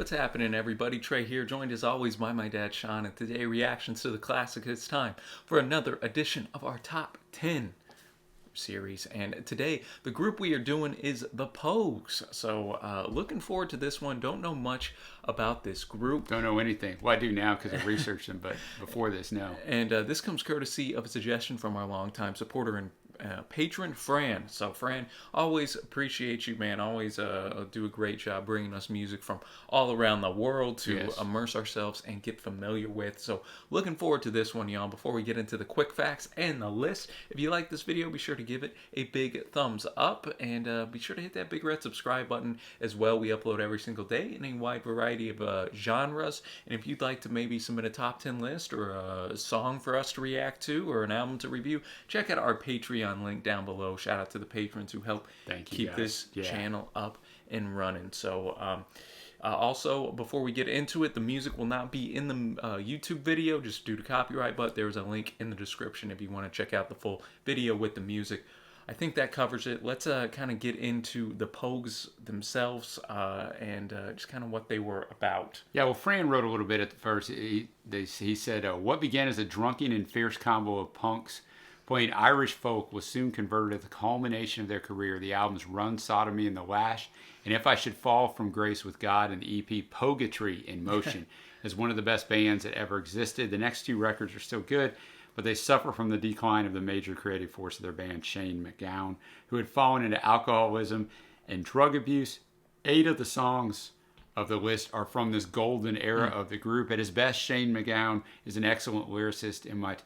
What's happening, everybody? Trey here, joined as always by my dad, Sean, and today reactions to the classic. It's time for another edition of our Top 10 series, and today the group we are doing is the Pogues. So looking forward to this one. Don't know much about this group. Don't know anything. Well, I do now because I've researched them, but before this, no. And this comes courtesy of a suggestion from our longtime supporter and patron, Fran. So, Fran, always appreciate you, man. Always do a great job bringing us music from all around the world to immerse ourselves and get familiar with. So, looking forward to this one, y'all. Before we get into the quick facts and the list, if you like this video, be sure to give it a big thumbs up and be sure to hit that big red subscribe button as well. We upload every single day in a wide variety of genres. And if you'd like to maybe submit a top 10 list or a song for us to react to or an album to review, check out our Patreon link down below. Shout out to the patrons who help keep this channel up and running. So also, before we get into it, the music will not be in the YouTube video just due to copyright, but there's a link in the description if you want to check out the full video with the music. I think that covers it. Let's kind of get into the Pogues themselves and just kind of what they were about. Yeah, well, Fran wrote a little bit at the first. He said, what began as a drunken and fierce combo of punks playing Irish folk was soon converted at the culmination of their career. The albums Run, Sodomy, and The Lash, and If I Should Fall from Grace with God, and the EP Pogetry in Motion is one of the best bands that ever existed. The next two records are still good, but they suffer from the decline of the major creative force of their band, Shane MacGowan, who had fallen into alcoholism and drug abuse. 8 of the songs of the list are from this golden era of the group. At his best, Shane MacGowan is an excellent lyricist in my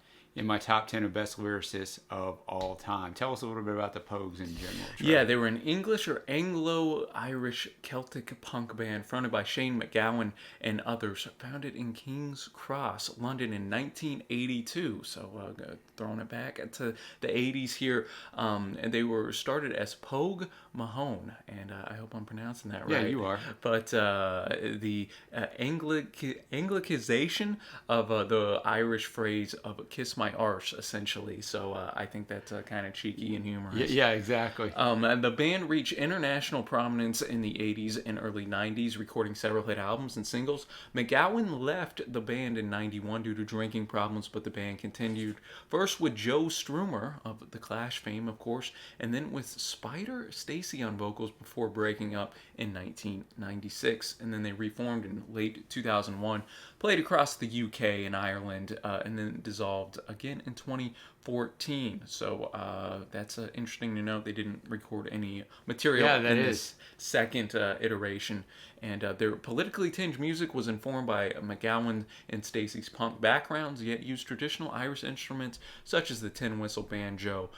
top 10 of best lyricists of all time. Tell us a little bit about the Pogues in general, Trey. Yeah, they were an English or Anglo-Irish Celtic punk band fronted by Shane MacGowan and others, founded in King's Cross, London in 1982. So throwing it back to the 80s here. And they were started as Pogue Mahone, and I hope I'm pronouncing that right. Yeah, you are. But the Anglicization of the Irish phrase of kiss my arse, essentially. So I think that's kind of cheeky and humorous. Yeah, exactly. And the band reached international prominence in the 80s and early 90s, recording several hit albums and singles. MacGowan left the band in 91 due to drinking problems, but the band continued. First with Joe Strummer, of The Clash fame, of course, and then with Spider Stacy on vocals before breaking up in 1996. And then they reformed in late 2001, played across the UK and Ireland, and then dissolved again in 2014. So that's interesting to note. They didn't record any material in this second iteration. And their politically tinged music was informed by MacGowan and Stacey's punk backgrounds, yet used traditional Irish instruments such as the tin whistle, banjo,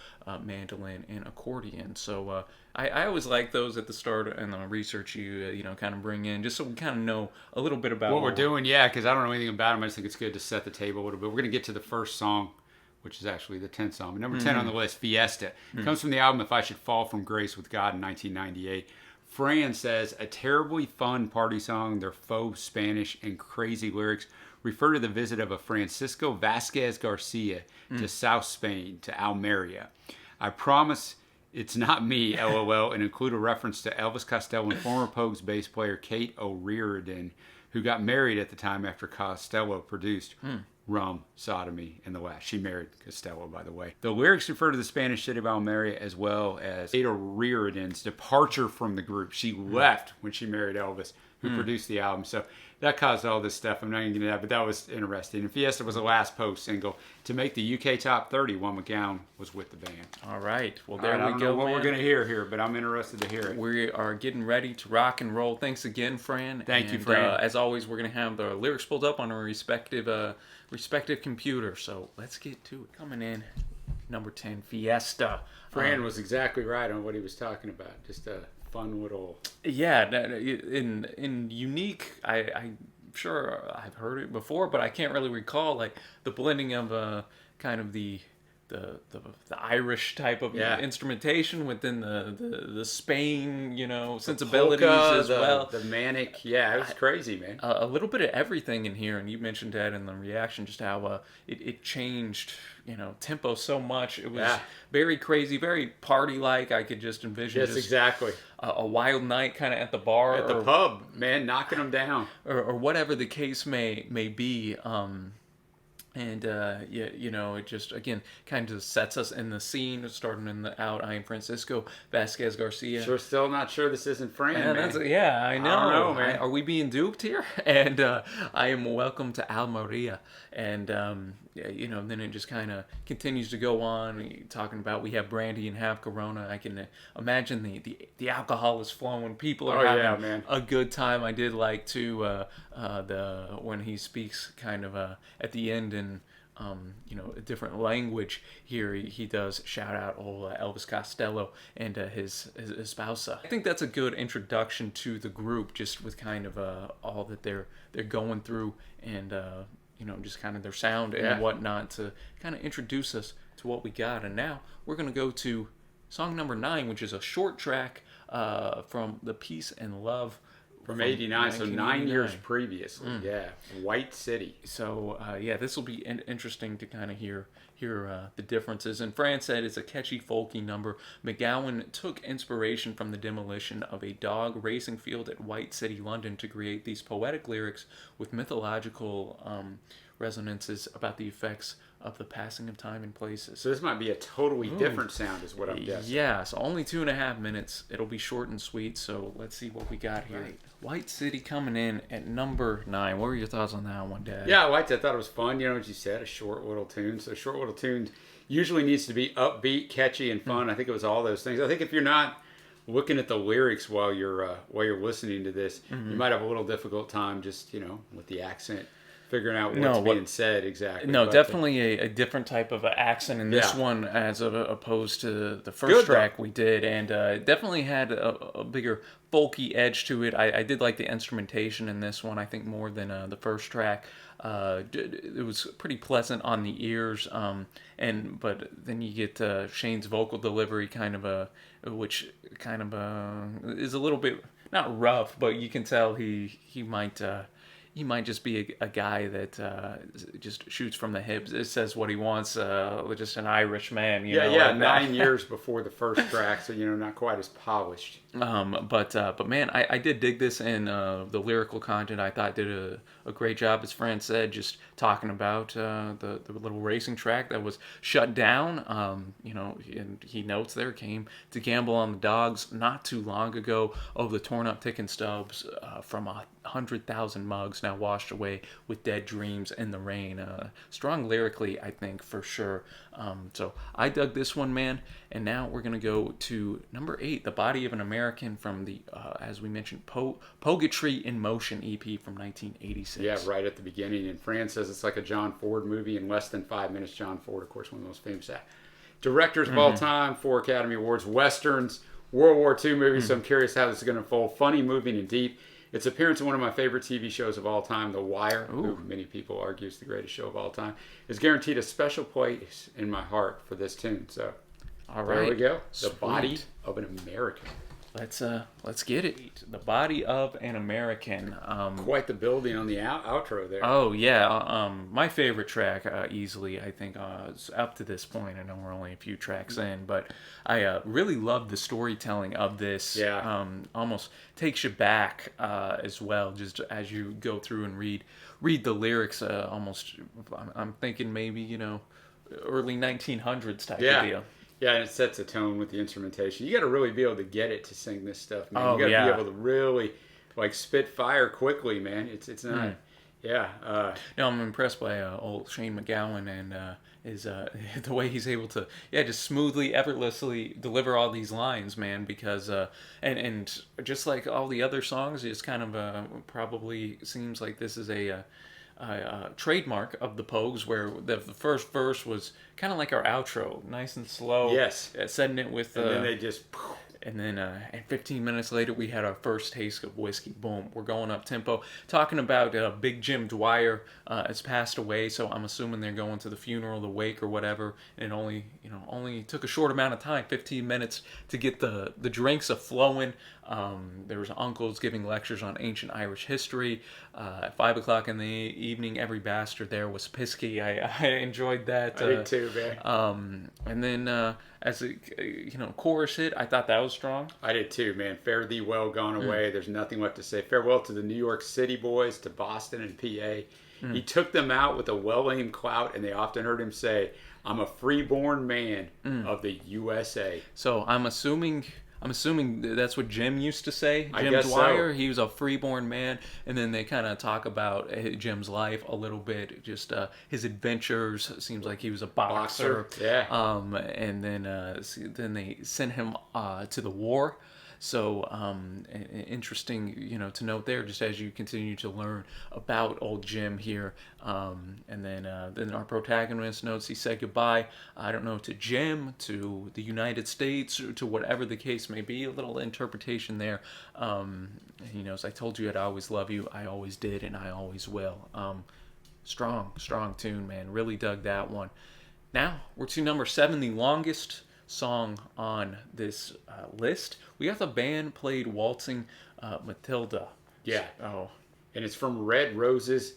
mandolin, and accordion. So I always like those at the start and the research you kind of bring in, just so we kind of know a little bit about what we're doing. Yeah, because I don't know anything about them. I just think it's good to set the table a little bit. We're going to get to the first song, which is actually the 10th song. Number 10 on the list, Fiesta. It comes from the album If I Should Fall from Grace with God in 1998. Fran says, a terribly fun party song. Their faux Spanish and crazy lyrics refer to the visit of a Francisco Vasquez Garcia to South Spain, to Almeria. I promise it's not me, LOL, and include a reference to Elvis Costello and former Pogues bass player Kate O'Riordan, who got married at the time after Costello produced Rum, Sodomy, and The Lash. She married Costello, by the way. The lyrics refer to the Spanish city of Almeria as well as Kate O'Riordan's departure from the group. She left when she married Elvis, who produced the album. So that caused all this stuff. I'm not going to get into that, but that was interesting. And Fiesta was the last Pogues single to make the UK Top 30 while MacGowan was with the band. All right. Well, there we go. I don't know what we're going to hear here, but I'm interested to hear it. We are getting ready to rock and roll. Thanks again, Fran. Thank you, Fran. As always, we're going to have the lyrics pulled up on our respective computer. So let's get to it. Coming in, number 10, Fiesta. Fran was exactly right on what he was talking about. Just a fun little... Yeah, in unique, I'm sure I've heard it before, but I can't really recall, like, the blending of kind of the the Irish type of Yeah. instrumentation within the Spain, sensibilities Polka, as well. the manic. Yeah, it was crazy, man. A little bit of everything in here, and you mentioned that in the reaction, just how it changed, tempo so much. It was Yeah. very crazy, very party-like. I could just envision Yes, just exactly. a wild night kind of at the bar, At the pub, man, knocking them down. or whatever the case may be. And it just again kind of sets us in the scene, starting out. I am Francisco Vasquez Garcia. Sure, still not sure this isn't Fran, man. I know. don't know, man. Are we being duped here? And I am welcome to Almeria. And then it just kind of continues to go on, talking about we have brandy and half Corona. I can imagine the alcohol is flowing. People are having man. a good time. I did like to when he speaks kind of at the end in a different language here. He does shout out old Elvis Costello and his spousa. I think that's a good introduction to the group, just with kind of all that they're going through, and just kind of their sound and whatnot, to kind of introduce us to what we got. And now we're gonna go to song number 9, which is a short track from the Peace and Love From 89, so 9 years previously. Yeah, White City. So, this will be interesting to kind of hear the differences. And Fran said it's a catchy, folky number. McGowan took inspiration from the demolition of a dog racing field at White City, London, to create these poetic lyrics with mythological resonances about the effects of the passing of time and places. So this might be a totally different sound, is what I'm guessing. Yeah, so only 2.5 minutes. It'll be short and sweet, so let's see what we got here. Right. White City coming in at number 9. What were your thoughts on that one, Dad? Yeah, I liked it. I thought it was fun. You know what you said, a short little tune. So short little tunes usually needs to be upbeat, catchy, and fun. I think it was all those things. I think if you're not looking at the lyrics while you're listening to this, you might have a little difficult time just, with the accent, figuring out what's being said exactly. No, definitely a different type of accent in this one as opposed to the first track we did, and it definitely had a bigger folky edge to it. I did like the instrumentation in this one, I think, more than the first track. It was pretty pleasant on the ears, but then you get Shane's vocal delivery, which is a little bit not rough, but you can tell he might just be a guy that just shoots from the hips. It says what he wants. Just an Irish man, Yeah, 9 years before the first track, so not quite as polished. But man, I did dig this, and the lyrical content I thought did a great job, as Fran said, just talking about the little racing track that was shut down. And he notes there, came to gamble on the dogs not too long ago. Oh, the torn up ticket stubs from 100,000 mugs now washed away with dead dreams in the rain. Strong lyrically, I think, for sure. So I dug this one, man. And now we're going to go to number 8, The Body of an American, from the, as we mentioned, Pogues in Motion EP from 1986. Yeah, right at the beginning. And Fran says it's like a John Ford movie in less than 5 minutes. John Ford, of course, one of the most famous directors of all time, 4 Academy Awards, Westerns, World War II movies. So I'm curious how this is going to unfold. Funny, moving, and deep. Its appearance in one of my favorite TV shows of all time, The Wire, who many people argue is the greatest show of all time, is guaranteed a special place in my heart for this tune. So, all right, there we go. Sweet. The Body of an American. Let's get it. The Body of an American. Quite the building on the outro there. Oh yeah, my favorite track easily. I think up to this point. I know we're only a few tracks in, but I really love the storytelling of this. Yeah. Almost takes you back as well, just as you go through and read the lyrics. Almost, I'm thinking maybe early 1900s type of deal. Yeah, and it sets a tone with the instrumentation. You got to really be able to get it to sing this stuff, man. You got to be able to really spit fire quickly, man. It's not. Yeah. No, I'm impressed by old Shane McGowan and the way he's able to just smoothly, effortlessly deliver all these lines, man. Because and just like all the other songs, it's kind of probably seems like this is a trademark of the Pogues, where the first verse was kind of like our outro, nice and slow. Yes. Setting it with. And then they just. And then, and 15 minutes later, we had our first taste of whiskey. Boom, we're going up tempo. Talking about Big Jim Dwyer has passed away, so I'm assuming they're going to the funeral, the wake, or whatever. And it only took a short amount of time, 15 minutes, to get the drinks a flowing. There was uncles giving lectures on ancient Irish history. At 5 o'clock in the evening, every bastard there was pisky. I enjoyed that. I did too, man. And then as a chorus hit, I thought that was strong. I did too, man. Fare thee well, gone away. There's nothing left to say. Farewell to the New York City boys, to Boston and PA. He took them out with a well-aimed clout, and they often heard him say, "I'm a freeborn man of the USA." So I'm assuming that's what Jim used to say. I Jim guess Dwyer, so. he was a freeborn man, and then they kind of talk about Jim's life a little bit, just his adventures. It seems like he was a boxer. Yeah. And then they sent him to the war. So interesting, to note there, just as you continue to learn about old Jim here. And then our protagonist notes he said goodbye, I don't know, to Jim, to the United States, to whatever the case may be. A little interpretation there. He knows, I told you I'd always love you. I always did, and I always will. Strong tune, man. Really dug that one. Now, we're to number 7, the longest song on this list. We got the band played Waltzing Matilda. Yeah. Oh. And it's from Red Roses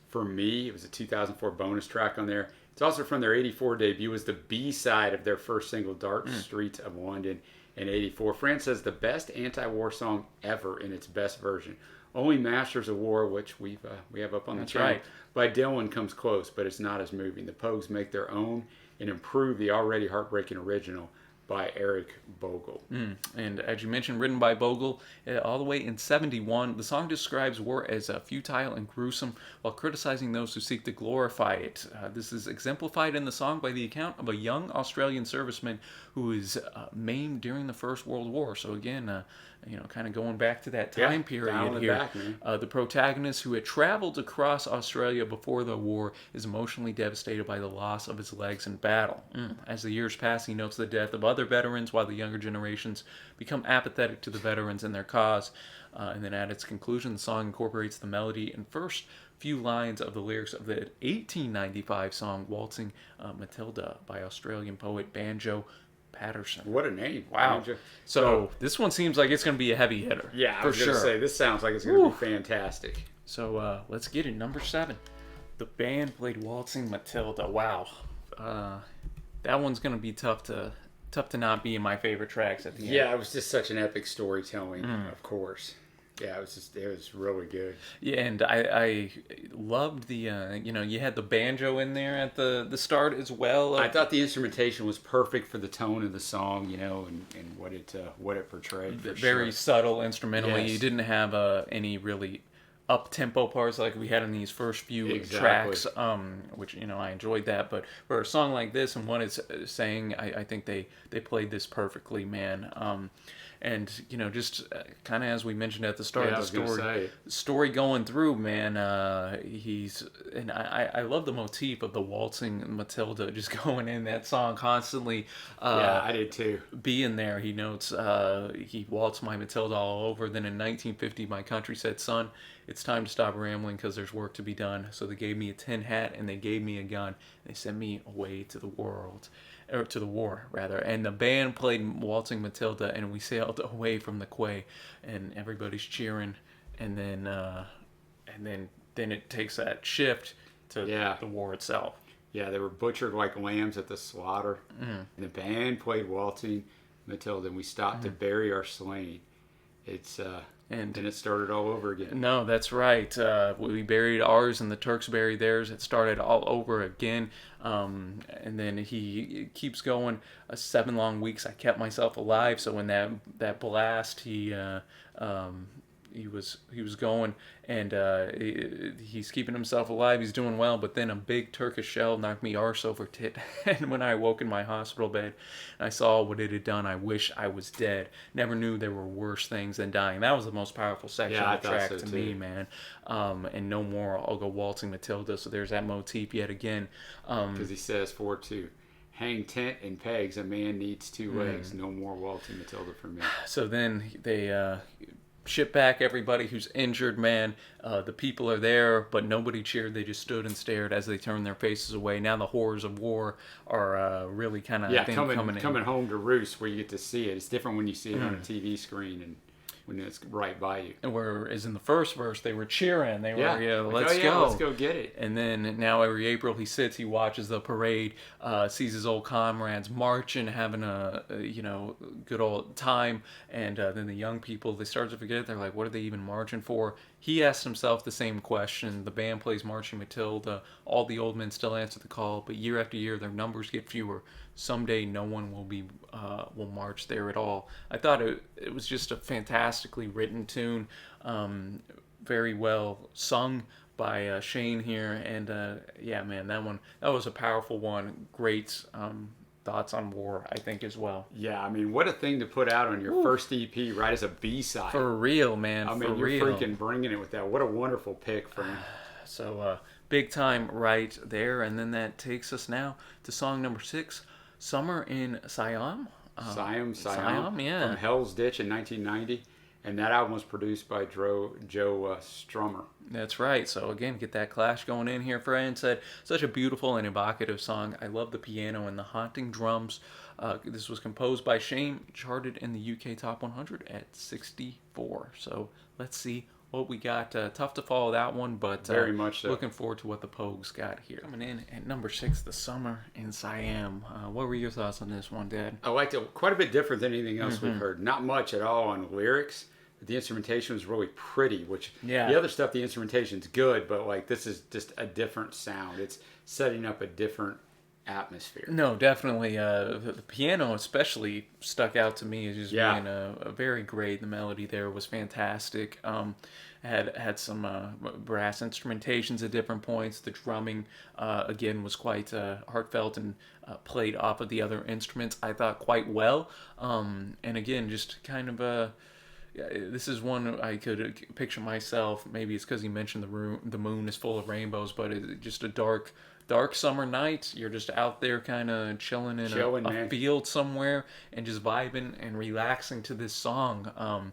for Me. It was a 2004 bonus track on there. It's also from their 84 debut. It was the B-side of their first single, Dark Streets of London, in 84. Fran says the best anti-war song ever in its best version. Only Masters of War, which we have up on the channel, right, by Dylan, comes close, but it's not as moving. The Pogues make their own and improve the already heartbreaking original by Eric Bogle. And as you mentioned, written by Bogle, all the way in 71, the song describes war as futile and gruesome while criticizing those who seek to glorify it. This is exemplified in the song by the account of a young Australian serviceman who is maimed during the First World War. So again, kind of going back to that time period here. The protagonist, who had traveled across Australia before the war, is emotionally devastated by the loss of his legs in battle. As the years pass, he notes the death of other veterans, while the younger generations become apathetic to the veterans and their cause. And then at its conclusion, the song incorporates the melody and first few lines of the lyrics of the 1895 song Waltzing Matilda by Australian poet Banjo Patterson. What a name. Wow. So this one seems like it's going to be a heavy hitter. Yeah, I was for going to sure. say, this sounds like it's going to be fantastic. So let's get it. Number 7. The band played Waltzing Matilda. Wow. That one's going to be tough to not be in my favorite tracks at the end. Yeah, it was just such an epic storytelling, of course. Yeah, it was really good. Yeah, and I loved the, you had the banjo in there at the start as well. I thought the instrumentation was perfect for the tone of the song, and what it portrayed. Very subtle instrumentally. Yes. You didn't have any really up-tempo parts like we had in these first few tracks, which, I enjoyed that. But for a song like this and what it's saying, I think they played this perfecly, man. And, just kind of as we mentioned at the start of the story going through, man, I love the motif of the Waltzing Matilda just going in that song constantly. Yeah, I did too. Being there, he notes, he waltzed my Matilda all over. Then in 1950, my country said, son, it's time to stop rambling because there's work to be done. So they gave me a tin hat and they gave me a gun. They sent me away to the world. Or to the war, rather. And the band played Waltzing Matilda, and we sailed away from the quay, and everybody's cheering, and then it takes that shift to the war itself. Yeah, they were butchered like lambs at the slaughter. And the band played Waltzing Matilda, and we stopped to bury our slain. And then it started all over again. No, that's right. We buried ours and the Turks buried theirs. It started all over again. And then he keeps going. 7 long weeks I kept myself alive. So in that blast, he was going, and he's keeping himself alive. He's doing well, but then a big Turkish shell knocked me arse over tit. And when I woke in my hospital bed, and I saw what it had done, I wish I was dead. Never knew there were worse things than dying. That was the most powerful section of the track to me, man. And no more, I'll go Waltzing Matilda. So there's that motif yet again. Because he says, for to hang tent and pegs. A man needs two legs. No more waltzing Matilda for me. So then they ship back everybody who's injured, man. The people are there, but nobody cheered. They just stood and stared as they turned their faces away. Now the horrors of war are really kind of, coming home to roost, where you get to see it. It's different when you see it on a TV screen and when it's right by you. And whereas in the first verse they were cheering, they were let's go get it. And then now every April he sits, he watches the parade, sees his old comrades marching, having a good old time, and then the young people, they start to forget. They're like, what are they even marching for? He asks himself the same question. The band plays Marching Matilda. All the old men still answer the call, but year after year their numbers get fewer. Someday no one will march there at all. I thought it was just a fantastically written tune, very well sung by Shane here, and man, that was a powerful one. Great thoughts on war, I think, as well. Yeah, I mean, what a thing to put out on your first EP, right, as a B-side. For real, man. I mean, you're freaking bringing it with that. What a wonderful pick, friend. So, big time right there, and then that takes us now to song number 6, Summer in Siam. Siam, yeah. From Hell's Ditch in 1990. And that album was produced by Joe Strummer. That's right. So again, get that clash going in here. Fran said, such a beautiful and evocative song. I love the piano and the haunting drums. This was composed by Shane, charted in the UK Top 100 at 64. So let's see what we got. Tough to follow that one, but very much so. Looking forward to what the Pogues got here. Coming in at number 6, the Summer in Siam. What were your thoughts on this one, Dad? I liked it. Quite a bit different than anything else we've heard. Not much at all on lyrics. The instrumentation was really pretty, which the other stuff, the instrumentation's good, but like this is just a different sound. It's setting up a different atmosphere. No, definitely. The piano especially stuck out to me as just being a very great. The melody there was fantastic. Had some brass instrumentations at different points. The drumming, again, was quite heartfelt and played off of the other instruments, I thought, quite well. And again, just kind of this is one I could picture myself. Maybe it's because he mentioned the moon is full of rainbows, but it's just a dark summer night. You're just out there kind of chilling in a field somewhere and just vibing and relaxing to this song.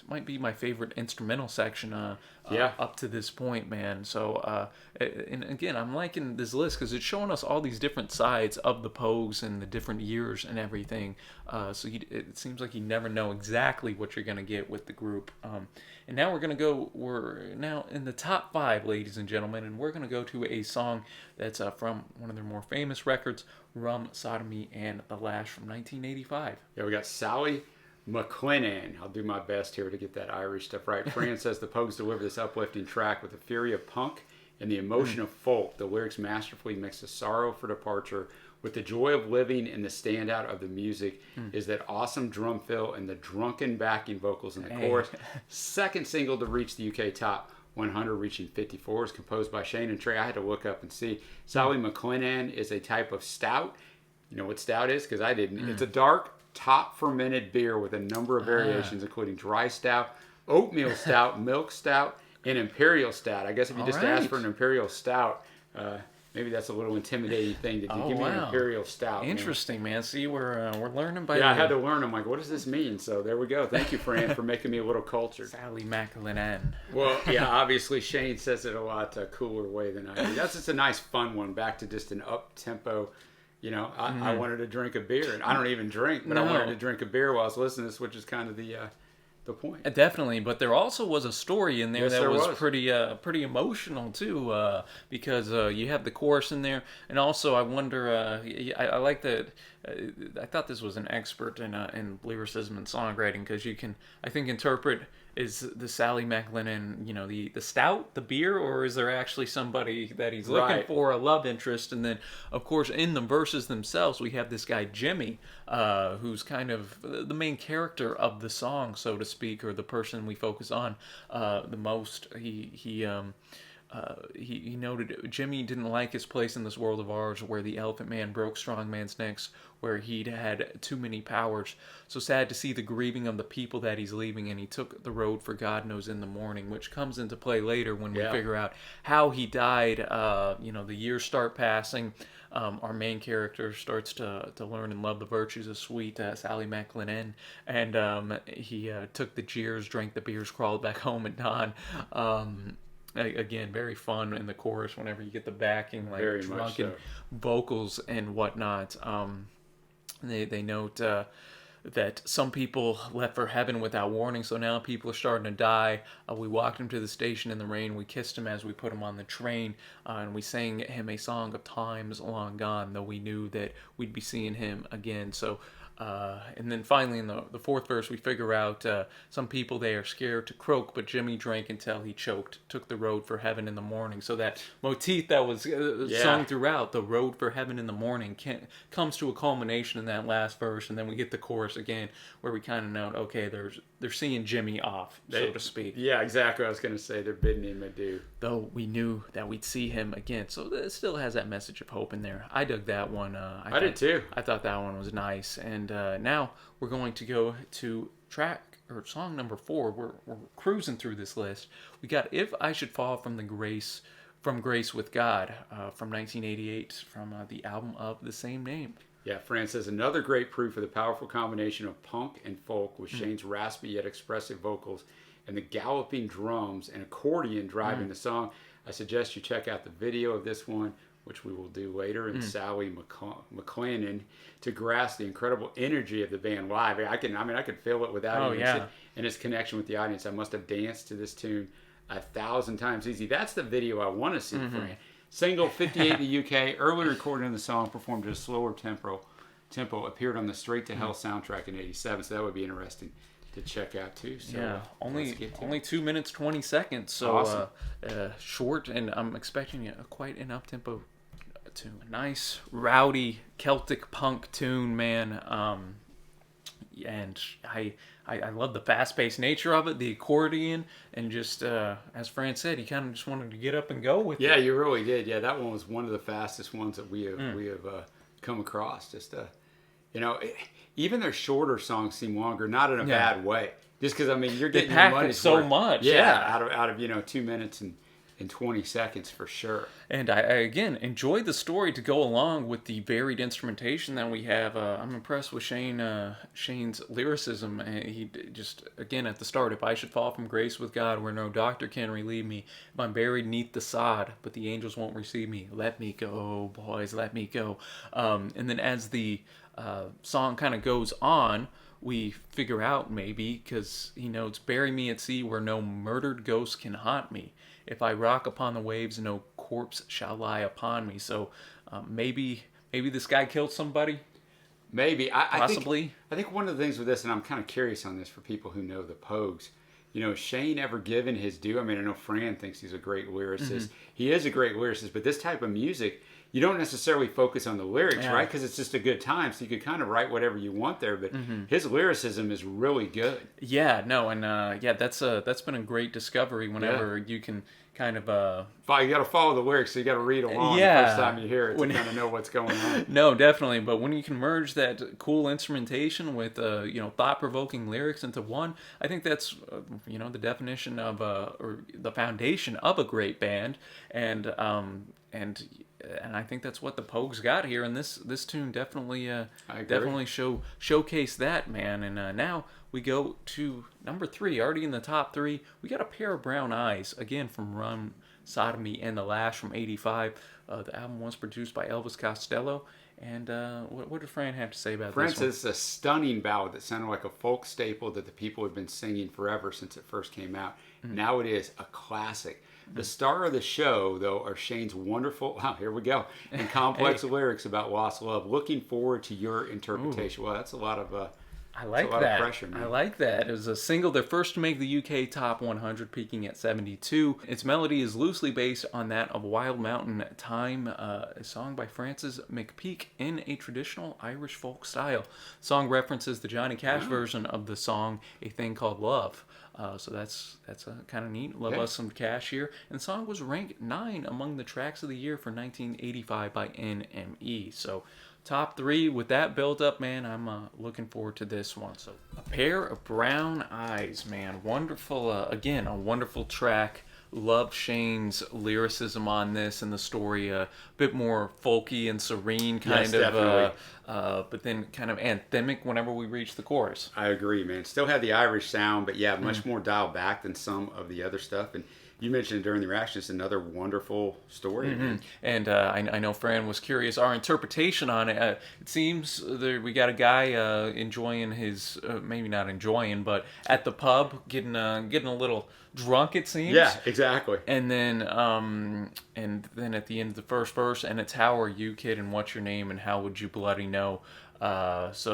Might be my favorite instrumental section up to this point, man. So and again, I'm liking this list because it's showing us all these different sides of the Pogues and the different years and everything. So it seems like you never know exactly what you're gonna get with the group. And now we're now in the top 5, ladies and gentlemen, and we're gonna go to a song that's from one of their more famous records, Rum, Sodomy, and the Lash from 1985. Yeah, we got Sally McLennan. I'll do my best here to get that Irish stuff right. Fran says the Pogues deliver this uplifting track with the fury of punk and the emotion of folk. The lyrics masterfully mix the sorrow for departure with the joy of living, and the standout of the music is that awesome drum fill and the drunken backing vocals in the chorus. Second single to reach the UK Top 100, reaching 54, is composed by Shane and Trey. I had to look up and see. Sally McLennan is a type of stout. You know what stout is? Because I didn't. It's a dark, top fermented beer with a number of variations, including dry stout, oatmeal stout, milk stout, and imperial stout. I guess if you just ask for an imperial stout, maybe that's a little intimidating thing to do. Give me an imperial stout. Interesting, man. See, we're learning by I had to learn. I'm like, what does this mean? So there we go. Thank you, Fran, for making me a little cultured. Sally McLennan. Well, yeah, obviously Shane says it a lot cooler way than I do. That's just a nice, fun one. Back to just an up-tempo. You know, I wanted to drink a beer, and I don't even drink, but I wanted to drink a beer while I was listening to this, which is kind of the point. Definitely, but there also was a story in there that was pretty emotional too, because you have the chorus in there, and also I wonder, I like that. I thought this was an expert in lyricism and songwriting, because you can, I think, interpret, is the Sally McLennan, the stout, the beer, or is there actually somebody that he's looking for, a love interest? And then, of course, in the verses themselves, we have this guy Jimmy, who's kind of the main character of the song, so to speak, or the person we focus on the most. He he noted Jimmy didn't like his place in this world of ours where the Elephant Man broke strong man's necks, where he'd had too many powers. So sad to see the grieving of the people that he's leaving, and he took the road for God knows in the morning, which comes into play later when we figure out how he died. The years start passing. Our main character starts to learn and love the virtues of sweet Sally McLennan, and he took the jeers, drank the beers, crawled back home at dawn. Again, very fun in the chorus whenever you get the backing, like Very drunken vocals and whatnot. They note that some people left for heaven without warning, so now people are starting to die. We walked him to the station in the rain. We kissed him as we put him on the train, and we sang him a song of times long gone, though we knew that we'd be seeing him again. So and then finally in the fourth verse, we figure out some people, they are scared to croak, but Jimmy drank until he choked, took the road for heaven in the morning. So that motif that was sung throughout, the road for heaven in the morning, comes to a culmination in that last verse, and then we get the chorus again, where we kind of note, okay, they're seeing Jimmy off, so to speak. Yeah, exactly. I was going to say they're bidding him adieu. Though we knew that we'd see him again, so it still has that message of hope in there. I dug that one. I did too. I thought that one was nice, and now we're going to go to song number 4. We're cruising through this list. We got "If I Should Fall from Grace with God" from 1988, from the album of the same name. Yeah, Fran says another great proof of the powerful combination of punk and folk with Shane's raspy yet expressive vocals and the galloping drums and accordion driving the song. I suggest you check out the video of this one, which we will do later, and Sally McLennan, to grasp the incredible energy of the band live. I could feel it without even and its connection with the audience. I must have danced to this tune 1,000 times easy. That's the video I want to see, Fran. Single 58 in the UK, early recording of the song, performed at a slower tempo, appeared on the Straight to Hell soundtrack in '87. So that would be interesting to check out too. So yeah, only 2 minutes 20 seconds. So awesome. Short, and I'm expecting quite an up tempo tune. A nice rowdy Celtic punk tune, man. And I love the fast-paced nature of it, the accordion, and just, as Fran said, he kind of just wanted to get up and go with it. Yeah, you really did. Yeah, that one was one of the fastest ones that we have come across. Just, even their shorter songs seem longer, not in a bad way. Just because, you're getting your money's so worth. much. Yeah, out of 2 minutes and 20 seconds for sure. And I again enjoyed the story to go along with the varied instrumentation that we have. I'm impressed with Shane's lyricism. He just, again, at the start, "If I should fall from grace with God, where no doctor can relieve me, if I'm buried neath the sod, but the angels won't receive me, let me go, boys, let me go." And then as the song kind of goes on, we figure out, maybe, because he notes, "Bury me at sea where no murdered ghost can haunt me. If I rock upon the waves, no corpse shall lie upon me." So maybe this guy killed somebody. Maybe. Possibly. I think one of the things with this, and I'm kind of curious on this for people who know the Pogues, is Shane ever given his due? I know Fran thinks he's a great lyricist. He is a great lyricist, but this type of music, you don't necessarily focus on the lyrics, right? Because it's just a good time, so you could kind of write whatever you want there. But his lyricism is really good. Yeah, no, and that's been a great discovery. Whenever you can kind of you got to follow the lyrics, so you got to read along the first time you hear it to kind of know what's going on. No, definitely. But when you can merge that cool instrumentation with thought-provoking lyrics into one, I think that's the definition of or the foundation of a great band, and I think that's what the Pogues got here, and this tune definitely showcase that, man. And now we go to number 3, already in the top 3. We got "A Pair of Brown Eyes," again from Rum, Sodomy, and the Lash from '85. The album was produced by Elvis Costello. And what did Fran have to say about this one? Fran says it's a stunning ballad that sounded like a folk staple that the people had been singing forever since it first came out. Now it is a classic. The star of the show, though, are Shane's wonderful, here we go, and complex lyrics about lost love. Looking forward to your interpretation. Well, that's a lot of I like that. Of pressure, man. I like that. It was a single, their first to make the UK Top 100, peaking at 72. Its melody is loosely based on that of Wild Mountain Thyme, a song by Francis McPeak in a traditional Irish folk style. The song references the Johnny Cash version of the song, "A Thing Called Love." So that's kind of neat. Love Yeah. us some Cash here. And the song was ranked 9 among the tracks of the year for 1985 by NME. So top 3 with that build up, man. I'm looking forward to this one. So A Pair of Brown Eyes, man. Wonderful. Again, a wonderful track. Love Shane's lyricism on this, and the story a bit more folky and serene kind Yes, of, definitely. but then kind of anthemic whenever we reach the chorus. I agree, man. Still had the Irish sound, but yeah, much more dialed back than some of the other stuff. And you mentioned it during the reaction, it's another wonderful story, man. And I know Fran was curious our interpretation on it. It seems we got a guy enjoying his, maybe not enjoying, but at the pub getting a little drunk. It seems. Yeah, exactly. And then at the end of the first verse, and it's how are you, kid, and what's your name, and how would you bloody know? As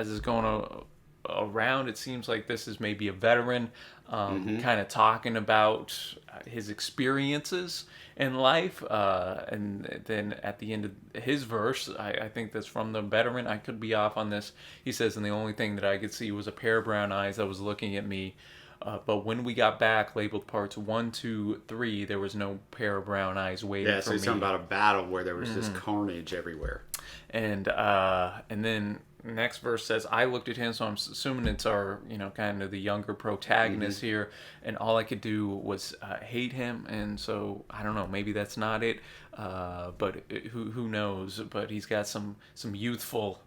is going around, it seems like this is maybe a veteran, kind of talking about his experiences in life. And then at the end of his verse, I think that's from the veteran. I could be off on this. He says, and the only thing that I could see was a pair of brown eyes that was looking at me. But when we got back, labeled parts 1, 2, 3, there was no pair of brown eyes waiting Yeah, for so me. he's talking about a battle where there was just carnage everywhere. And then next verse says, I looked at him, so I'm assuming it's our, kind of the younger protagonist here, and all I could do was hate him. And so I don't know, maybe that's not it, but who knows? But he's got some youthful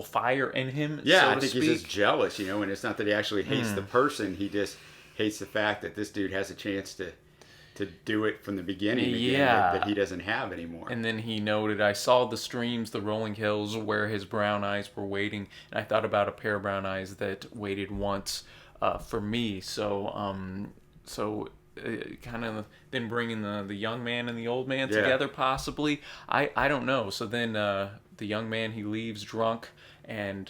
fire in him. Yeah, so I to think speak. he's just jealous, and it's not that he actually hates the person. He just hates the fact that this dude has a chance to do it from the beginning again, Yeah. that he doesn't have anymore. And then he noted, I saw the streams, the rolling hills where his brown eyes were waiting. And I thought about a pair of brown eyes that waited once for me. So kind of then bringing the young man and the old man Yeah. together, possibly. I don't know. So then the young man, he leaves drunk. And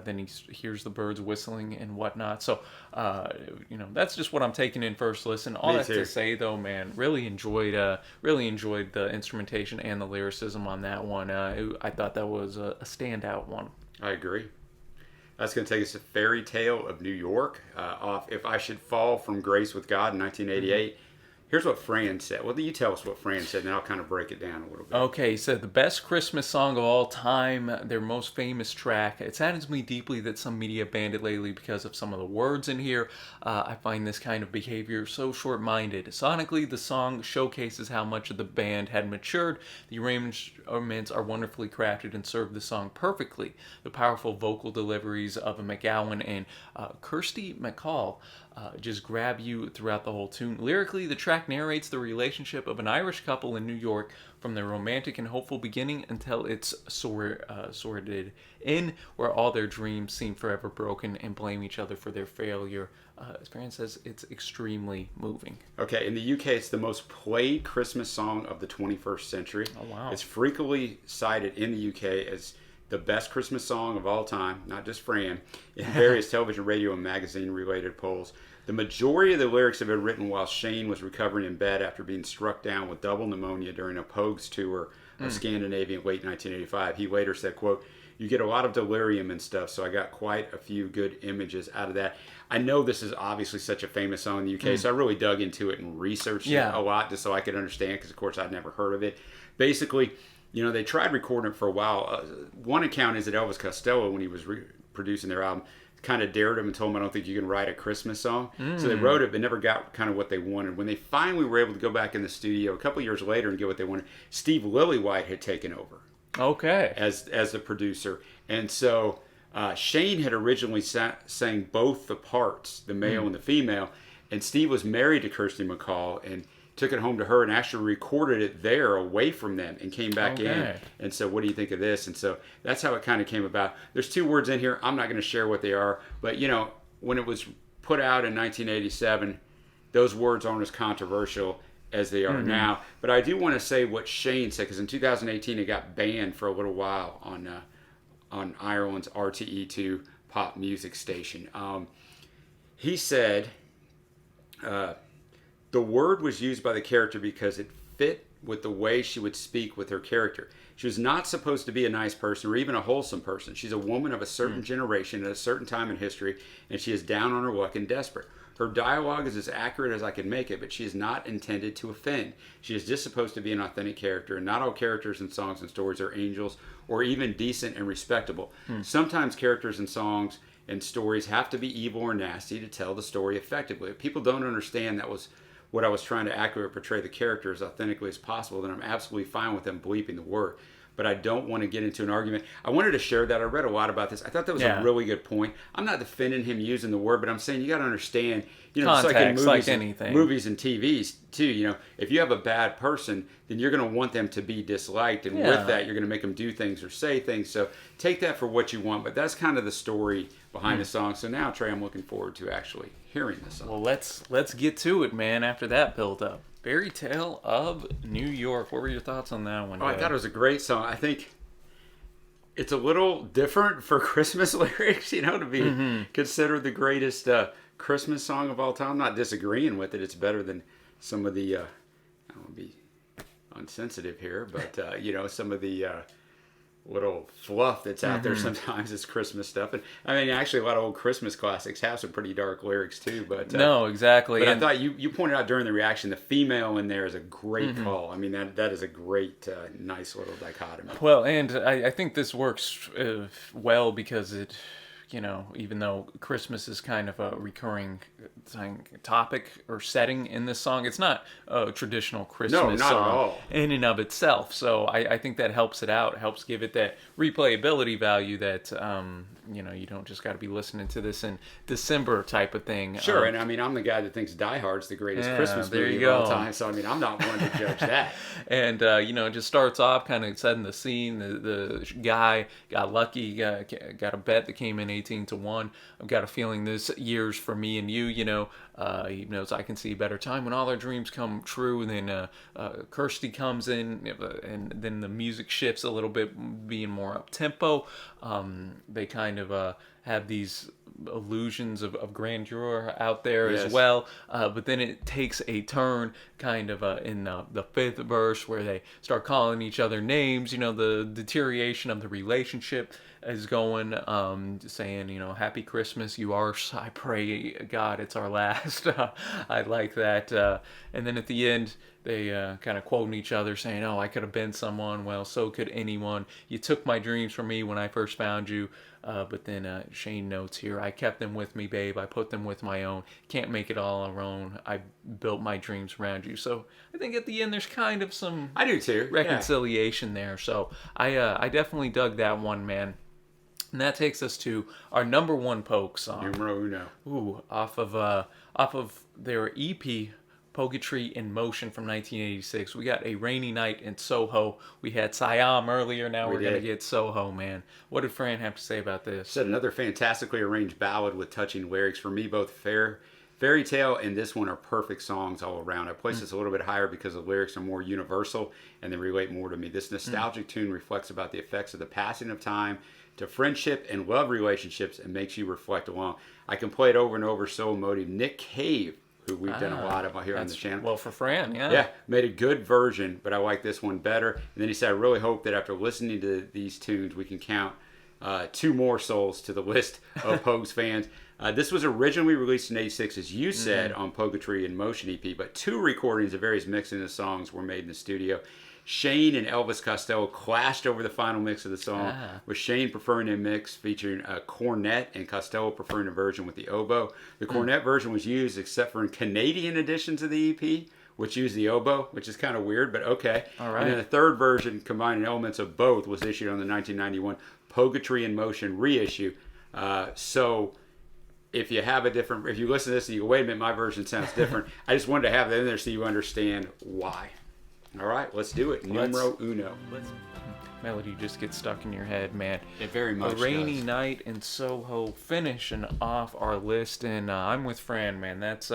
then he hears the birds whistling and whatnot. So, that's just what I'm taking in first listen. All Me that too. to say, though, man, really enjoyed the instrumentation and the lyricism on that one. I thought that was a standout one. I agree. That's going to take us to Fairy Tale of New York, off If I Should Fall from Grace with God in 1988. Here's what Fran said. Well, you tell us what Fran said, and then I'll kind of break it down a little bit. Okay, so the best Christmas song of all time, their most famous track. It saddens me deeply that some media banned it lately because of some of the words in here. I find this kind of behavior so short-minded. Sonically, the song showcases how much of the band had matured. The arrangements are wonderfully crafted and serve the song perfectly. The powerful vocal deliveries of McGowan and Kirsty McCall just grab you throughout the whole tune. Lyrically, the track narrates the relationship of an Irish couple in New York from their romantic and hopeful beginning until it's sordid in where all their dreams seem forever broken and blame each other for their failure. As Fran says, it's extremely moving. Okay, in the UK, it's the most played Christmas song of the 21st century. Oh, wow. It's frequently cited in the UK as the best Christmas song of all time, not just Fran, in various television, radio, and magazine-related polls. The majority of the lyrics have been written while Shane was recovering in bed after being struck down with double pneumonia during a Pogues tour of Scandinavia in late 1985. He later said, quote, you get a lot of delirium and stuff, so I got quite a few good images out of that. I know this is obviously such a famous song in the UK, so I really dug into it and researched it a lot just so I could understand, because, of course, I'd never heard of it. Basically, they tried recording it for a while. One account is that Elvis Costello, when he was producing their album, kind of dared him and told him, I don't think you can write a Christmas song. So they wrote it, but never got kind of what they wanted. When they finally were able to go back in the studio a couple years later and get what they wanted, Steve Lillywhite had taken over. Okay. As the producer. And so Shane had originally sang both the parts, the male and the female, and Steve was married to Kirsty McCall and took it home to her and actually recorded it there away from them and came back in and said, what do you think of this? And so that's how it kind of came about. There's 2 words in here. I'm not going to share what they are, but when it was put out in 1987, those words aren't as controversial as they are now. But I do want to say what Shane said, because in 2018 it got banned for a little while on Ireland's RTE2 pop music station. He said, the word was used by the character because it fit with the way she would speak with her character. She was not supposed to be a nice person or even a wholesome person. She's a woman of a certain generation at a certain time in history, and she is down on her luck and desperate. Her dialogue is as accurate as I can make it, but she is not intended to offend. She is just supposed to be an authentic character, and not all characters in songs and stories are angels or even decent and respectable. Sometimes characters in songs and stories have to be evil or nasty to tell the story effectively. If people don't understand that was what I was trying to accurately portray the character as authentically as possible, then I'm absolutely fine with them bleeping the word. But I don't want to get into an argument. I wanted to share that. I read a lot about this. I thought that was a really good point. I'm not defending him using the word, but I'm saying you got to understand, Context, just like in movies, like anything. Movies and TVs too. If you have a bad person, then you're going to want them to be disliked, and with that, you're going to make them do things or say things. So take that for what you want. But that's kind of the story behind the song. So now, Trey, I'm looking forward to actually hearing the song. Well, let's get to it, man. After that build up. Fairy Tale of New York. What were your thoughts on that one? Oh, I thought it was a great song. I think it's a little different for Christmas lyrics, to be considered the greatest Christmas song of all time. I'm not disagreeing with it. It's better than some of the, I don't want to be unsensitive here, but, some of the little fluff that's out there sometimes is Christmas stuff. And I mean, actually, a lot of old Christmas classics have some pretty dark lyrics too. But no, exactly. But I thought you pointed out during the reaction, the female in there is a great call. I mean, that is a great, nice little dichotomy. Well, and I think this works well because it, even though Christmas is kind of a recurring topic or setting in this song, it's not a traditional Christmas not song at all. in and of itself. So I think that helps it out. It helps give it that replayability value that, you don't just got to be listening to this in December type of thing. Sure, and I mean, I'm the guy that thinks Die Hard's the greatest Christmas movie of all time, so I mean, I'm not one to judge that. And, it just starts off kind of setting the scene. The guy got lucky, got a bet that came in 18-1. I've got a feeling this year's for me and you, he knows I can see a better time when all our dreams come true. And then Kirsty comes in, and then the music shifts a little bit, being more up-tempo. They kind of have these illusions of grandeur out there as well. But then it takes a turn kind of in the fifth verse where they start calling each other names. The deterioration of the relationship is going, saying, Happy Christmas, you are, I pray God it's our last. I like that. And then at the end, they kind of quoting each other saying, oh, I could have been someone. Well, so could anyone. You took my dreams from me when I first found you. But then Shane notes here, I kept them with me, babe. I put them with my own. Can't make it all our own. I built my dreams around you. So I think at the end there's kind of some I do too. reconciliation there. So I definitely dug that one, man. And that takes us to our number one Pogues song. Numero uno. Ooh, off of their EP, Poetry in Motion from 1986. We got A Rainy Night in Soho. We had Siam earlier. Now we're going to get Soho, man. What did Fran have to say about this? Said another fantastically arranged ballad with touching lyrics. For me, both Fairy Tale and this one are perfect songs all around. I place this a little bit higher because the lyrics are more universal and they relate more to me. This nostalgic tune reflects about the effects of the passing of time to friendship and love relationships and makes you reflect along. I can play it over and over, so emotive. Nick Cave, who we've done a lot of here on the channel. Well, for Fran, yeah. Yeah, made a good version, but I like this one better. And then he said, I really hope that after listening to these tunes, we can count 2 more souls to the list of Pogues fans. This was originally released in 86, as you said, on Poetry in Motion EP, but 2 recordings of various mixing of songs were made in the studio. Shane and Elvis Costello clashed over the final mix of the song, with Shane preferring a mix featuring a cornet and Costello preferring a version with the oboe. The cornet version was used except for in Canadian editions of the EP, which used the oboe, which is kind of weird, but okay. All right. And then the third version, combining elements of both, was issued on the 1991 Poetry in Motion reissue. So if you have if you listen to this and you go, wait a minute, my version sounds different, I just wanted to have that in there so you understand why. All right, let's do it. Numero uno. Melody just gets stuck in your head, man. It very much A Rainy Night in Soho finishing off our list, and I'm with Fran, man. That's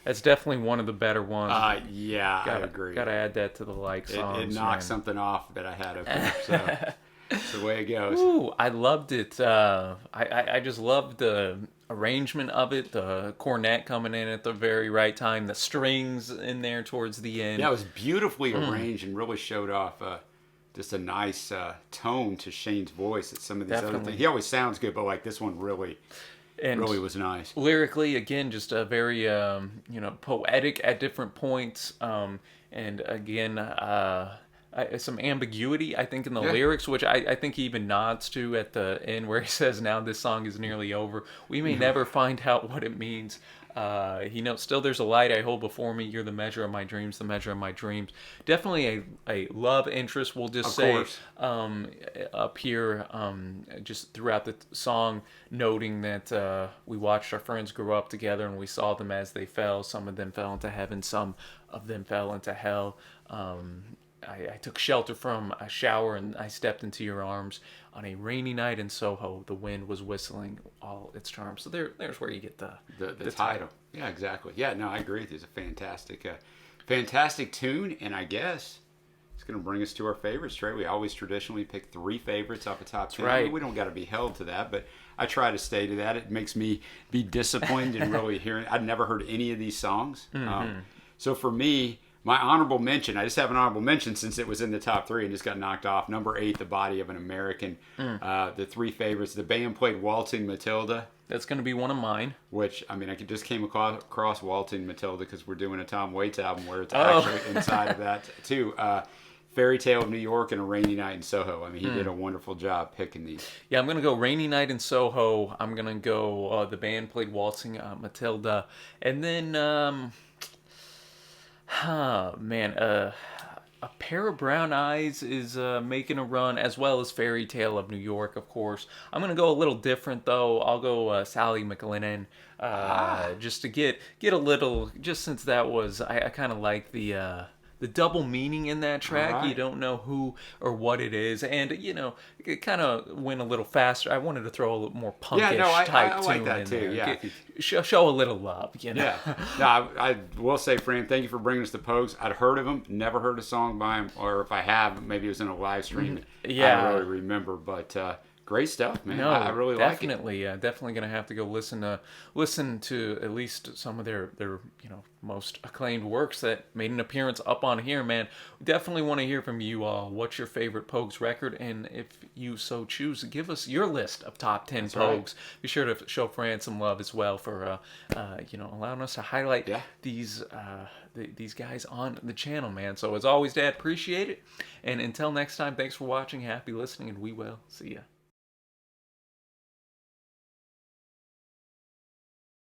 definitely one of the better ones. Yeah, I agree. Gotta add that to the songs. It knocks something off that I had up there. So. That's the way it goes. Ooh, I loved it. I just loved the arrangement of it. The cornet coming in at the very right time. The strings in there towards the end. Yeah, it was beautifully arranged and really showed off just a nice tone to Shane's voice. At some of these other Definitely. things, he always sounds good, but like this one really And was nice. lyrically, again, just a very poetic at different points. And again, some ambiguity, I think, in the Yeah. lyrics, which I think he even nods to at the end where he says, "Now this song is nearly over." We may never find out what it means. He notes, "Still there's a light I hold before me. You're the measure of my dreams, the measure of my dreams." Definitely a love interest, we'll just Of say, course. up here, just throughout the song, noting that we watched our friends grow up together and we saw them as they fell. Some of them fell into heaven, some of them fell into hell. I took shelter from a shower and I stepped into your arms on a rainy night in Soho. The wind was whistling all its charms. So there's where you get the title. Yeah, exactly. Yeah, no, I agree with you. It's a fantastic tune, and I guess it's going to bring us to our favorites, Trey. We always traditionally pick 3 favorites off the top 10. right. We don't got to be held to that, but I try to stay to that. It makes me be disciplined in really hearing. I'd never heard any of these songs. So for me, my honorable mention, I just have an honorable mention since it was in the top 3 and just got knocked off. Number 8, The Body of an American. The 3 favorites. The band played Waltzing Matilda. That's going to be one of mine. Which, I mean, I just came across Waltzing Matilda because we're doing a Tom Waits album where it's actually inside of that, too. Fairy Tale of New York and A Rainy Night in Soho. I mean, he did a wonderful job picking these. Yeah, I'm going to go Rainy Night in Soho. I'm going to go the band played Waltzing Matilda. And then... A Pair of Brown Eyes is making a run, as well as Fairy Tale of New York, of course. I'm going to go a little different, though. I'll go Sally McLennan, just to get a little, just since that was, I kind of like the double meaning in that track. Right. You don't know who or what it is, and it kind of went a little faster. I wanted to throw a little more punkish type I like tune that in too. there. Yeah. Show a little love, Yeah. No, I will say, Fran, thank you for bringing us the Pogues. I'd heard of them, never heard a song by them, or if I have, maybe it was in a live stream. Yeah. I don't really remember, but great stuff, man. No, I really like it. definitely, definitely gonna have to go listen to at least some of their most acclaimed works that made an appearance up on here, man. Definitely want to hear from you all. What's your favorite Pogues record? And if you so choose, give us your list of top 10 Pogues. right. Be sure to show Fran some love as well for allowing us to highlight these guys on the channel, man. So as always, Dad, appreciate it. And until next time, thanks for watching, happy listening, and we will see ya.